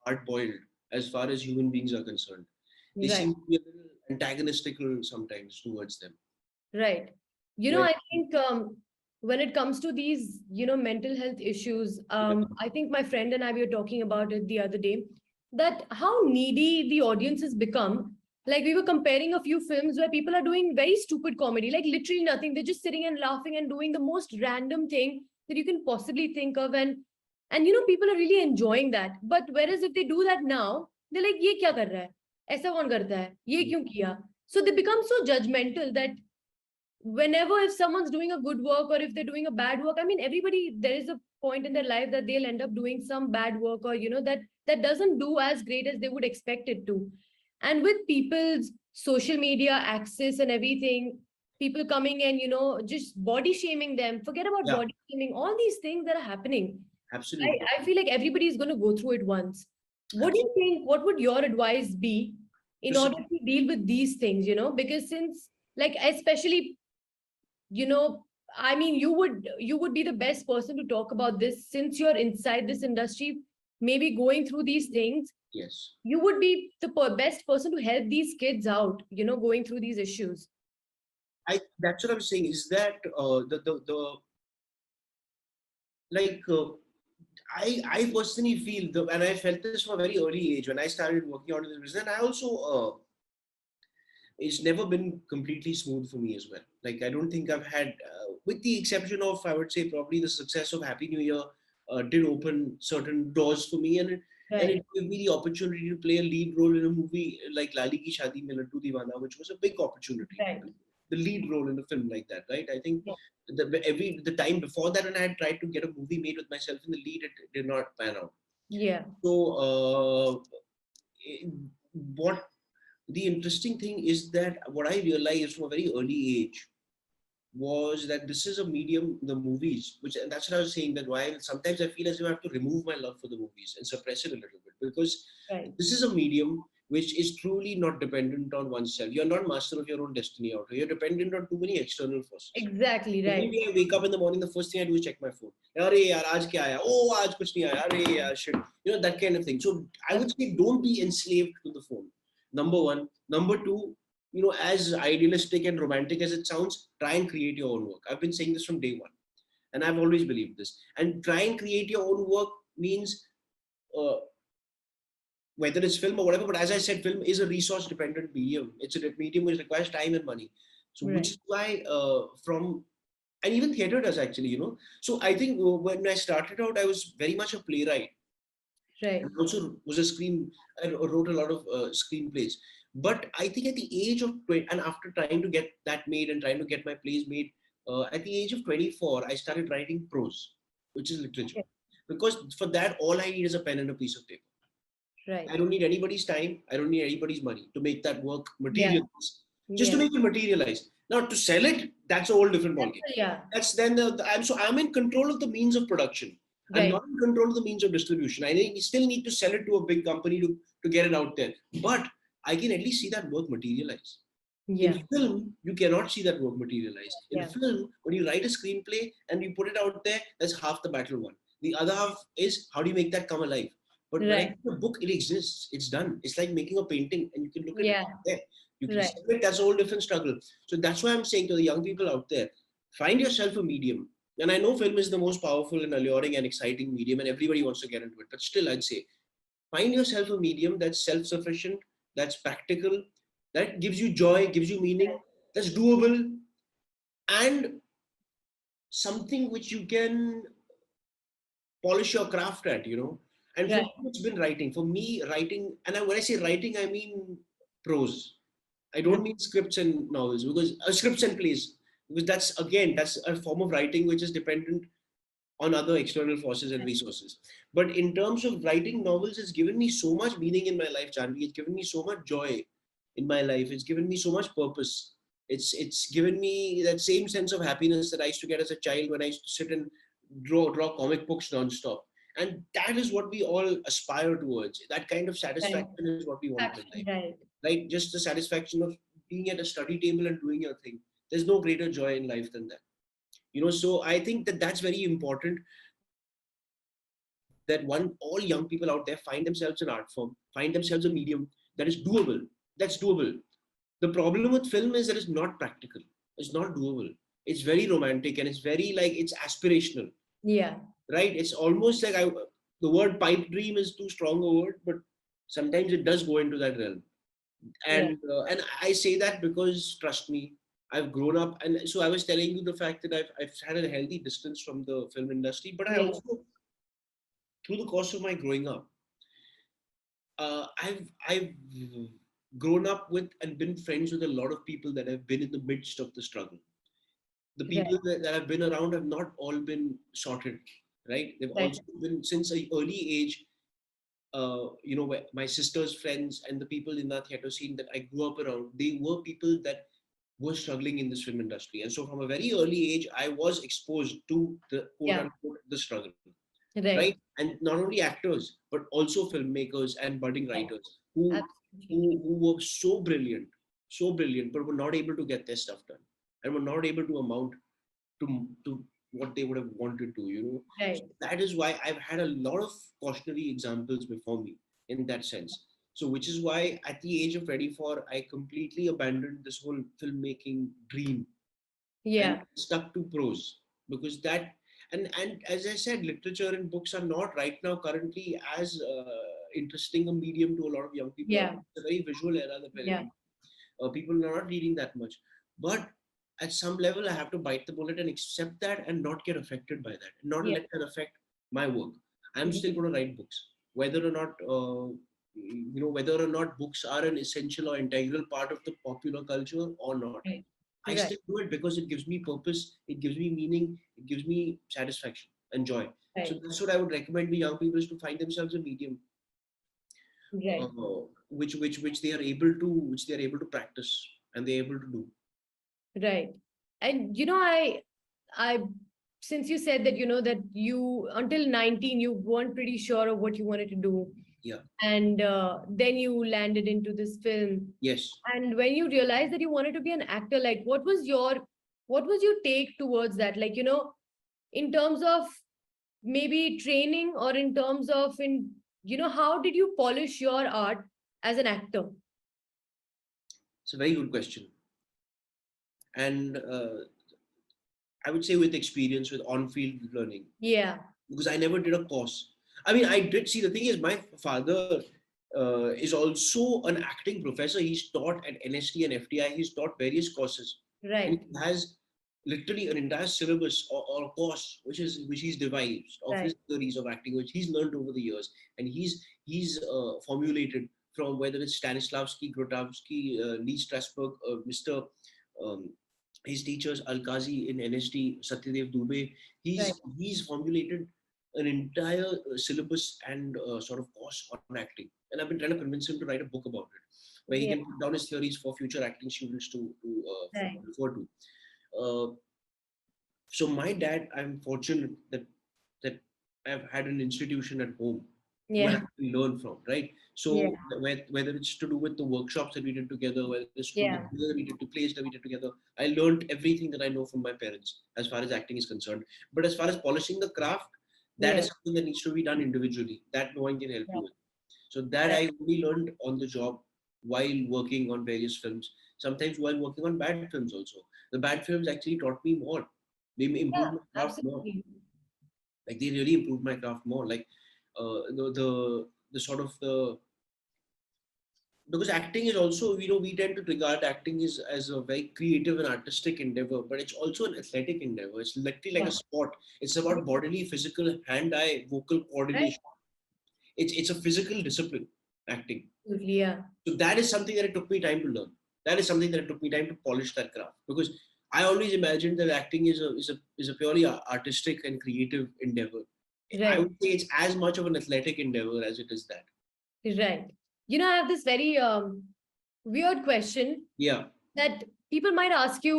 hard boiled as far as human beings are concerned. They Right. seem to be a little antagonistical sometimes towards them. Right. Where, I think when it comes to these, mental health issues, yeah, I think my friend and I we were talking about it the other day, that how needy the audience has become. Like we were comparing a few films where people are doing very stupid comedy, like literally nothing. They're just sitting and laughing and doing the most random thing that you can possibly think of, and people are really enjoying that. But whereas if they do that now, they're like, "ये क्या कर रहा है? ऐसा कौन करता है? ये क्यों किया?" So they become so judgmental that whenever if someone's doing a good work or if they're doing a bad work, I mean, everybody, there is a point in their life that they'll end up doing some bad work, or that doesn't do as great as they would expect it to. And with people's social media access and everything, people coming and just body shaming them, forget about yeah, body shaming, all these things that are happening. absolutely, I feel like everybody is going to go through it once. What do you absolutely. think? What would your advice be To in some, order to deal with these things? Because since, like, especially, you know I mean, you would be the best person to talk about this, since you're inside this industry, maybe going through these things. yes, You would be the best person to help these kids out, going through these issues. that's what I'm saying is that the like I personally feel and I felt this from a very early age when I started working out in this business. And I also it's never been completely smooth for me as well. Like I don't think I've had, with the exception of I would say probably the success of Happy New Year, did open certain doors for me, and Right. it gave me the opportunity to play a lead role in a movie like Laali ki Shaadi mein Laddoo Deewana, which was a big opportunity. Right. The lead role in a film like that, right? I think Yeah. the time before that when I had tried to get a movie made with myself in the lead, it did not pan out. Yeah. So what the interesting thing is that what I realized from a very early age was that this is a medium, the movies, which, and that's what I was saying, that while sometimes I feel as if I have to remove my love for the movies and suppress it a little bit, because Right. this is a medium which is truly not dependent on oneself. You're not master of your own destiny out here. You're dependent on too many external forces. Exactly. Every Right. day I wake up in the morning, the first thing I do is check my phone. Arey yaar, aaj kya aaya? Oh, aaj kuch nahi aaya. Arey yaar, shit. That kind of thing. So I would say don't be enslaved to the phone. Number one. Number two, as idealistic and romantic as it sounds, try and create your own work. I've been saying this from day one. And I've always believed this. And try and create your own work means uh, whether it's film or whatever, but as I said, film is a resource dependent medium. It's a medium which requires time and money. So which Right. is why and even theater does actually. So I think when I started out, I was very much a playwright. Right. And also was a I wrote a lot of screenplays. But I think at the age of 20, and after trying to get that made and trying to get my plays made, at the age of 24, I started writing prose, which is literature. Okay. Because for that, all I need is a pen and a piece of paper. I Right. don't need anybody's time. I don't need anybody's money to make that work Yeah. materialize. Just to Yeah. make it materialize. Now to sell it, that's a whole different ballgame. Yeah. That's then I'm in control of the means of production. I'm Right. not in control of the means of distribution. Still need to sell it to a big company to get it out there. But I can at least see that work materialize. In Yeah. film, you cannot see that work materialize. In Yeah. film, when you write a screenplay and you put it out there, that's half the battle won. The other half is how do you make that come alive? But when I Right. get a book, it exists. It's done. It's like making a painting and you can look at it Yeah. there. You can Right. see it. That's a whole different struggle. So that's why I'm saying to the young people out there, find yourself a medium. And I know film is the most powerful and alluring and exciting medium and everybody wants to get into it. But still, I'd say find yourself a medium that's self-sufficient, that's practical, that gives you joy, gives you meaning, that's doable, and something which you can polish your craft at. And for Right. me, it's been writing. For me, writing, and when I say writing, I mean prose. I don't mean scripts and novels because scripts and plays, because that's a form of writing which is dependent on other external forces and resources. But in terms of writing novels, it's given me so much meaning in my life, Janvi. It's given me so much joy in my life. It's given me so much purpose. It's given me that same sense of happiness that I used to get as a child when I used to sit and draw comic books nonstop. And that is what we all aspire towards. That kind of Right. satisfaction is what we want in life, Right. right? Just the satisfaction of being at a study table and doing your thing. There's no greater joy in life than that. So I think that that's very important, that all young people out there find themselves an art form, find themselves a medium that is doable. That's doable. The problem with film is that it's not practical. It's not doable. It's very romantic and it's very like it's aspirational, Yeah. right? It's almost like the word pipe dream is too strong a word, but sometimes it does go into that realm. Right. And I say that because trust me, I've grown up, and so I was telling you the fact that I've had a healthy distance from the film industry, but I Yeah. also, through the course of my growing up, I've grown up with and been friends with a lot of people that have been in the midst of the struggle. The Right. people that have been around have not all been sorted, right? They've Right. also been since an early age. My sister's friends and the people in that theater scene that I grew up around, they were people that were struggling in this film industry, and so from a very early age, I was exposed to the quote Yeah. unquote the struggle, right? Right. And not only actors, but also filmmakers and budding Right. writers who Absolutely. who were so brilliant, but were not able to get their stuff done, and were not able to amount to what they would have wanted to. Right. That is why I've had a lot of cautionary examples before me in that sense. So, which is why at the age of 24, I completely abandoned this whole filmmaking dream and Yeah. stuck to prose, because that and as I said, literature and books are not right now currently as interesting a medium to a lot of young people. Yeah. It's a very visual era that we're Yeah. living. People are not reading that much, but at some level, I have to bite the bullet and accept that and not get affected by that, and not Yeah. let that affect my work. I'm Yeah. still going to write books, whether or not whether or not books are an essential or integral part of the popular culture or not. Right. I Right. still do it because it gives me purpose, it gives me meaning, it gives me satisfaction and joy. So Right. that's what I would recommend to young people, is to find themselves a medium, Right. which they are able to practice and they're able to do. Right. And I since you said that that you until 19 you weren't pretty sure of what you wanted to do, Yeah. and then you landed into this film. Yes. And when you realized that you wanted to be an actor, like what was your take towards that? Like, in terms of maybe training, or in terms of how did you polish your art as an actor? It's a very good question. And I would say with experience, with on-field learning, Yeah. because I never did a course. I mean, I did see, the thing is, my father is also an acting professor. He's taught at NST and FTI. He's taught various courses, and Right. he has, literally an entire syllabus or course which he's devised of his Right. theories of acting, which he's learned over the years, and he's formulated from whether it's Stanislavski, Grotowski, Lee Strasberg, Mr. Um, his teachers Alkazi in NSD, Satyadev Dubey. Right. He's formulated an entire syllabus and sort of course on acting, and I've been trying to convince him to write a book about it, where he Yeah. can put down his theories for future acting students to Right. refer to. Uh, so my dad, I'm fortunate that I've had an institution at home where I Yeah. can learn from, right? Yeah. So whether it's to do with the workshops that we did together, whether it's to do with Yeah. the that we did, to plays that we did together, I learned everything that I know from my parents as far as acting is concerned. But as far as polishing the craft, that Yeah. is something that needs to be done individually. That no one can help you Right. with. So that Right. I only learned on the job while working on various films. Sometimes while working on bad films also. The bad films actually taught me more. They Yeah. improved my craft more. Absolutely. Like they really improved my craft more. Like the sort of the because acting is also, we tend to regard acting as a very creative and artistic endeavor, but it's also an athletic endeavor. It's literally like Yeah. a sport. It's about bodily, physical, hand-eye, vocal Right. coordination. It's a physical discipline, acting. Absolutely. Yeah. So that is something that it took me time to learn. That is something that it took me time to polish that craft, because I always imagined that acting is a purely artistic and creative endeavor. I Right. would say it's as much of an athletic endeavor as it is that. Right. I have this very weird question Yeah. that people might ask you,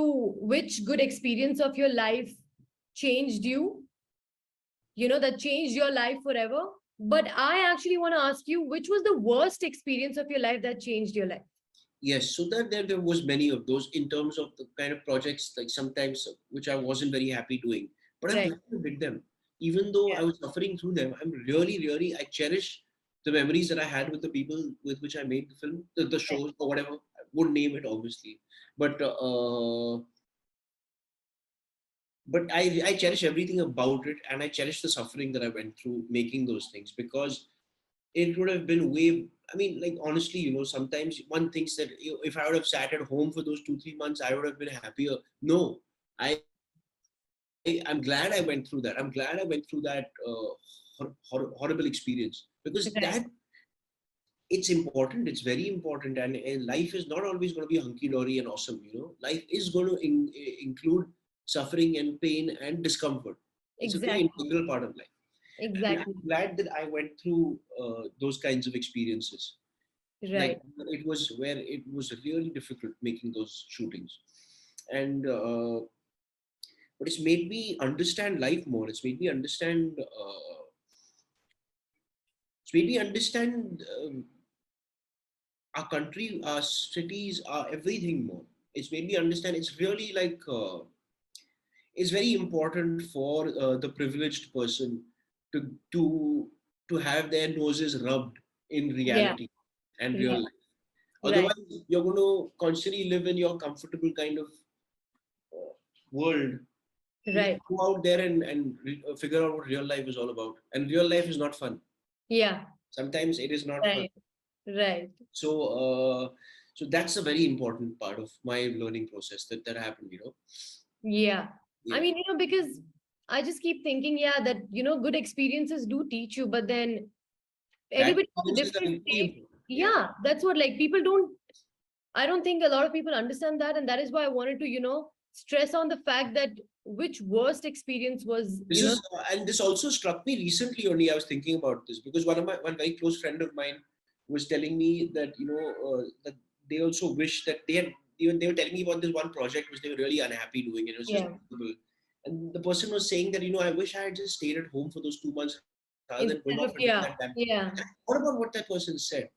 which good experience of your life changed you, that changed your life forever. But I actually want to ask you, which was the worst experience of your life that changed your life? Yes, so that there was many of those in terms of the kind of projects, like sometimes which I wasn't very happy doing, but I'm Right. glad I did them. Even though Yeah. I was suffering through them, I'm really I cherish the memories that I had with the people with which I made the film, the Right. shows or whatever. I wouldn't name it obviously, but I cherish everything about it, and I cherish the suffering that I went through making those things, because it would have been way. I mean, like honestly, sometimes one thinks that if I would have sat at home for those 2 3 months, I would have been happier. No, I'm glad I went through that. I'm glad I went through that horrible experience, because that Right. it's important. It's very important, and life is not always going to be hunky dory and awesome. Life is going to include suffering and pain and discomfort. It's a very Exactly. integral part of life. And Exactly. I'm glad that I went through those kinds of experiences. Like Right. it was where it was really difficult making those shootings, and but it's made me understand life more. It's made me understand our country, our cities, our everything more. It's made me understand. It's really like it's very important for the privileged person to to to have their noses rubbed in Yeah. reality and real Right. life. Right. Otherwise, you're going to constantly live in your comfortable kind of world. You Right. go out there and figure out what real life is all about. And real life is not fun. Yeah. Sometimes it is not fun. Right. Right. So, so that's a very important part of my learning process that happened. Yeah. I Yeah. mean, because I just keep thinking, yeah, that, good experiences do teach you, but then Bad everybody has a experiences are different equally take. important. Yeah. Yeah, that's what, like, I don't think a lot of people understand that. And that is why I wanted to, stress on the fact that which worst experience was, And this also struck me recently only. I was thinking about this because one very close friend of mine was telling me that that they also wish that they had, even they were telling me about this one project which they were really unhappy doing, and it was just yeah, miserable. And the person was saying that I wish I had just stayed at home for those 2 months rather than going off and doing instead of, that damn yeah, thing. yeah, And what about what that person said?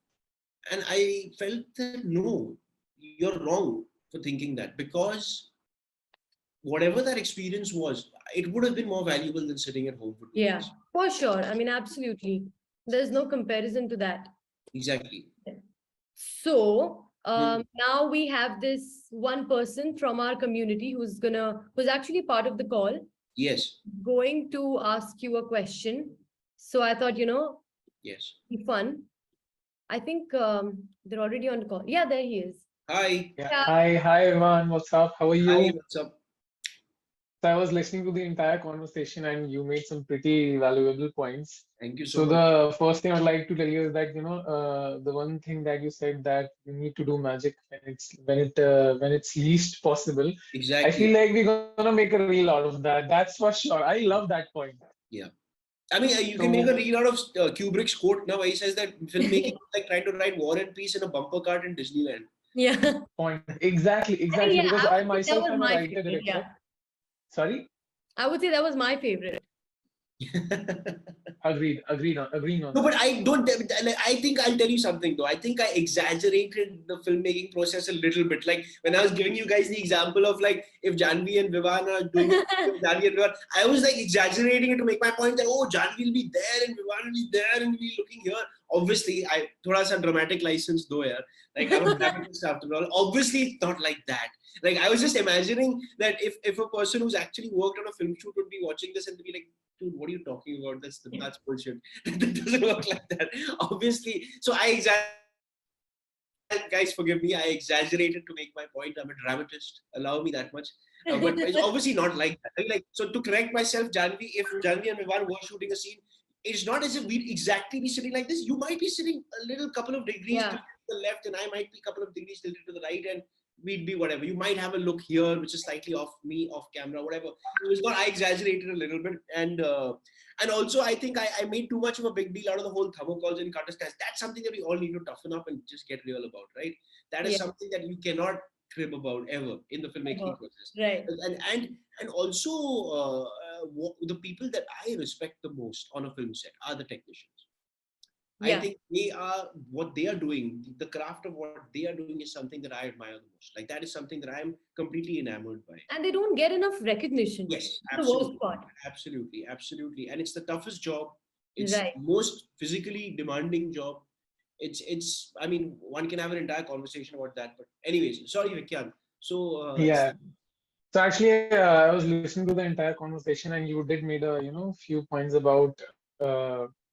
And I felt that no, you're wrong for thinking that, because whatever that experience was, it would have been more valuable than sitting at home for two yeah, months. for sure. I mean, absolutely. There's no comparison to that. Exactly. So Hmm. now we have this one person from our community who's actually part of the call, Yes. going to ask you a question. So I thought, Yes. be fun. I think they're already on the call. Yeah, there he is. Hi. Yeah. Yeah, Hi, Vivaan. What's up? How are Hi. you? What's up? So I was listening to the entire conversation and you made some pretty valuable points. Thank you so So much. the first thing I'd like to tell you is that, the one thing that you said that you need to do magic when it's least possible. I Exactly. feel like we're gonna make a reel out of that. That's for sure. I love that point. Yeah. I mean, you can make So a reel out of Kubrick's quote now. He says that filmmaking is like trying to write War and Peace in a bumper cart in Disneyland. Yeah. point. Exactly, I think, exactly. yeah, Because I I would say that myself was am a my writer favorite. director. Yeah. Sorry? I would say that was my favorite. Agreeing on No, that. but I don't. I think I'll tell you something though. I think I exaggerated the filmmaking process a little bit. Like when I was giving you guys the example of like if Janvi and Vivaan are doing it, Janvi and Vivaan, I was like exaggerating it to make my point that oh Janvi will be there and Vivaan will be there and we'll be looking here. Obviously, I thoda sa dramatic license though, yeah. Like I'm a dramatist after all. Obviously, it's not like that. Like I was just imagining that if a person who's actually worked on a film shoot would be watching this and be like, dude, what are you talking about? That's bullshit. That doesn't work like that. Obviously. So guys, forgive me. I exaggerated to make my point. I'm a dramatist. Allow me that much. But it's obviously not like that. I mean, like, so to correct myself, Janvi, if Janvi and Vivaan were shooting a scene, it's not as if we'd exactly be sitting like this. You might be sitting a little couple of degrees to Yeah. the left, and I might be a couple of degrees tilted to the right, and we'd be whatever. You might have a look here, which is slightly off me, off camera, whatever. So it's not. I exaggerated a little bit, and also I think I made too much of a big deal out of the whole thermocols and cutter stands. That's something that we all need to toughen up and just get real about, right? That is Yeah. something that you cannot crib about ever in the filmmaking process. Right. And also the people that I respect the most on a film set are the technicians. I Yeah. think they are what they are doing. The craft of what they are doing is something that I admire the most. Like that is something that I am completely enamored by. And they don't get enough recognition. Yes, The worst absolutely, part. absolutely, absolutely. And it's the toughest job. It's Right. most physically demanding job. It's. I mean, one can have an entire conversation about that. But anyways, sorry, Vikyan. So Yeah. So actually, I was listening to the entire conversation, and you did made a few points about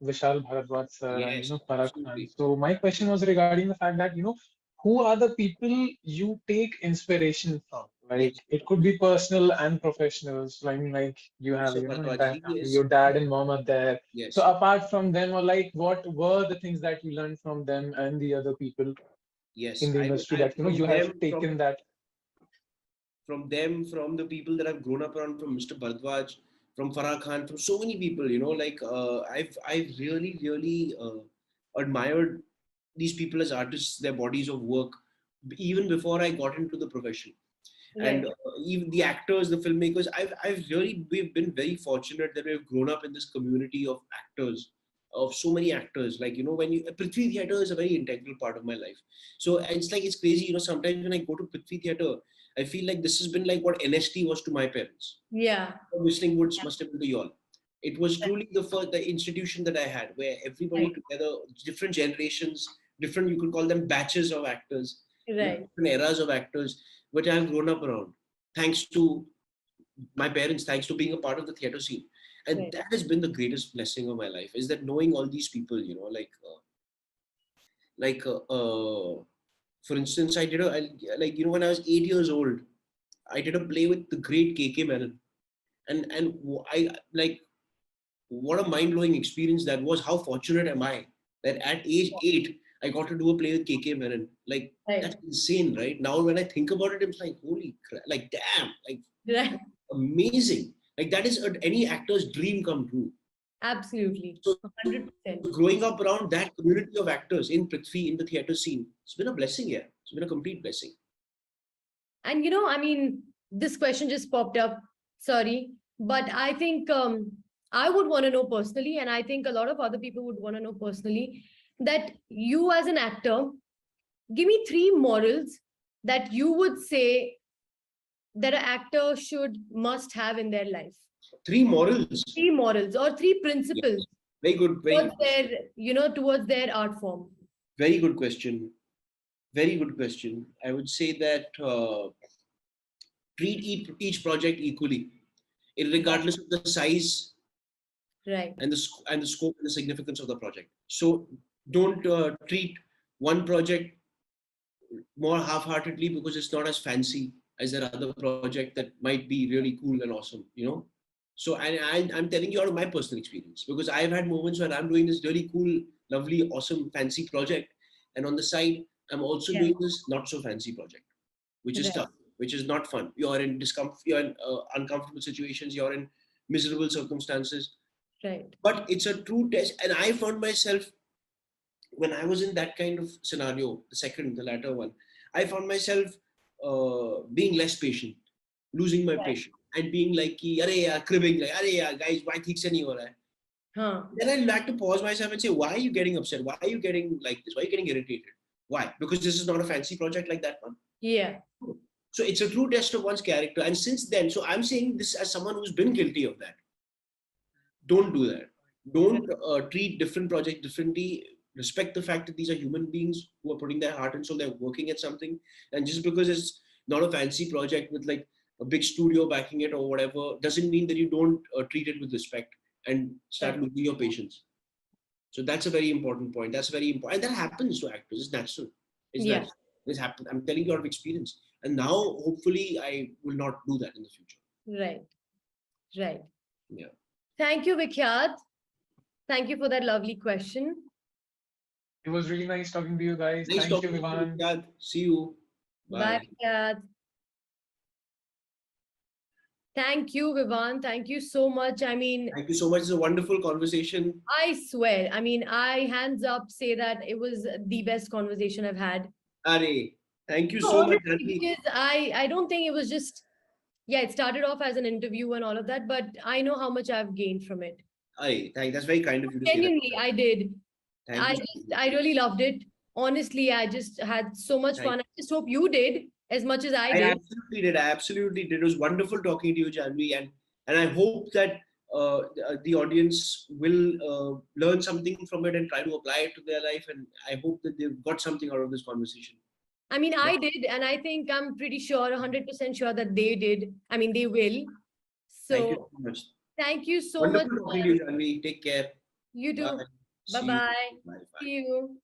Vishal Bharadwaj sir and yes, Farah Khan. absolutely. So my question was regarding the fact that who are the people you take inspiration from? Like Yes, it could be personal and professional. So I mean, like you have Mr. Bharadwaj, entire he family, is. your dad and mom are there. So Yes, apart from them, or like what were the things that you learned from them and the other people yes. in the industry that From you have them, taken that? from the people that I've grown up around, from Mr. Bharadwaj, from Farah Khan, from so many people, like I've really admired these people as artists, their bodies of work, even before I got into the profession. And Right. even the actors, the filmmakers, we've been very fortunate that we've grown up in this community of actors, of so many actors. Like, when Prithvi Theatre is a very integral part of my life. So it's like, it's crazy, sometimes when I go to Prithvi Theatre, I feel like this has been like what NST was to my parents. Yeah. Whistling Woods Yeah. must have been to y'all. It was truly the institution that I had, where everybody Right. together, different generations, different, you could call them batches of actors, Right. different eras of actors, which I have grown up around, thanks to my parents, thanks to being a part of the theater scene. And Right. that has been the greatest blessing of my life, is that knowing all these people, like for instance, when I was 8 years old, I did a play with the great KK Menon. I like, what a mind-blowing experience that was. How fortunate am I that at age 8 I got to do a play with KK Menon. Like, Right. that's insane, right? Now when I think about it, it's like, holy crap, like damn, like Right. amazing. Like that is any actor's dream come true. Absolutely. So 100%. growing up around that community of actors in Prithvi, in the theatre scene, it's been a blessing. Yeah, it's been a complete blessing. And I mean, this question just popped up. Sorry. But I think I would want to know personally, and I think a lot of other people would want to know personally, that you as an actor, give me three morals that you would say that an actor should must have in their life. Three morals. Three morals or three Yeah. principles Very good. towards their, towards their art form. Very good question. Very good question. I would say that treat each project equally, regardless of the size Right. and the scope and the significance of the project. So don't treat one project more half-heartedly because it's not as fancy as their other project that might be really cool and awesome, you know. So I'm telling you out of my personal experience, because I've had moments where I'm doing this really cool, lovely, awesome, fancy project, and on the side I'm also Yeah. doing this not so fancy project, which is Right. tough, which is not fun. You're in discomfort, you're in uncomfortable situations, you're in miserable circumstances. Right. But it's a true test, and I found myself when I was in that kind of scenario, the latter one, I found myself being less patient, losing my Right. patience, and being like, कि, "अरे यार," cribbing, like, "अरे यार, guys, why ठीक से नहीं हो रहा है?" Huh. Then I had to pause myself and say, "Why are you getting upset? Why are you getting like this? Why are you getting irritated? Why? Because this is not a fancy project like that one." Yeah. So it's a true test of one's character. And since then, so I'm saying this as someone who's been guilty of that. Don't do that. Right. Don't treat different projects differently. Respect the fact that these are human beings who are putting their heart and soul. They're working at something, and just because it's not a fancy project with like a big studio backing it or whatever, doesn't mean that you don't treat it with respect and start Right. losing your patience. So that's a very important point. That's very important, and that happens to actors. It's natural. It's Yeah. natural. This happens. I'm telling you out of experience, and now hopefully I will not do that in the future. Right. Right. Yeah. Thank you, Vikhyat. Thank you for that lovely question. It was really nice talking to you guys. Nice Thank you, talking to you, Vivaan. Riyad. See you. Bye, Bye. Vikhyat. Thank you, Vivaan. Thank you so much. I mean, Thank you so much. It's a wonderful conversation. I swear, I mean, I hands up say that it was the best conversation I've had. Are, thank you No, so much, honestly, Hanvi. because I don't think it was just, yeah, it started off as an interview and all of that, but I know how much I've gained from it. That's very kind of you to say that. Genuinely, I did. Thank you so much. I really loved it. Honestly, I just had so much Thank fun. I just hope you did as much as I I did. absolutely did. I absolutely did. It was wonderful talking to you, Janvi, and I hope that the audience will learn something from it and try to apply it to their life. And I hope that they've got something out of this conversation. I mean, Yeah. I did, and I think I'm pretty sure, 100% sure that they did. I mean, they will. Thank you So so much. thank you so much. Wonderful talking to you, Janvi. Take care. You Bye. too. See you. Bye-bye. Bye. Bye. See you.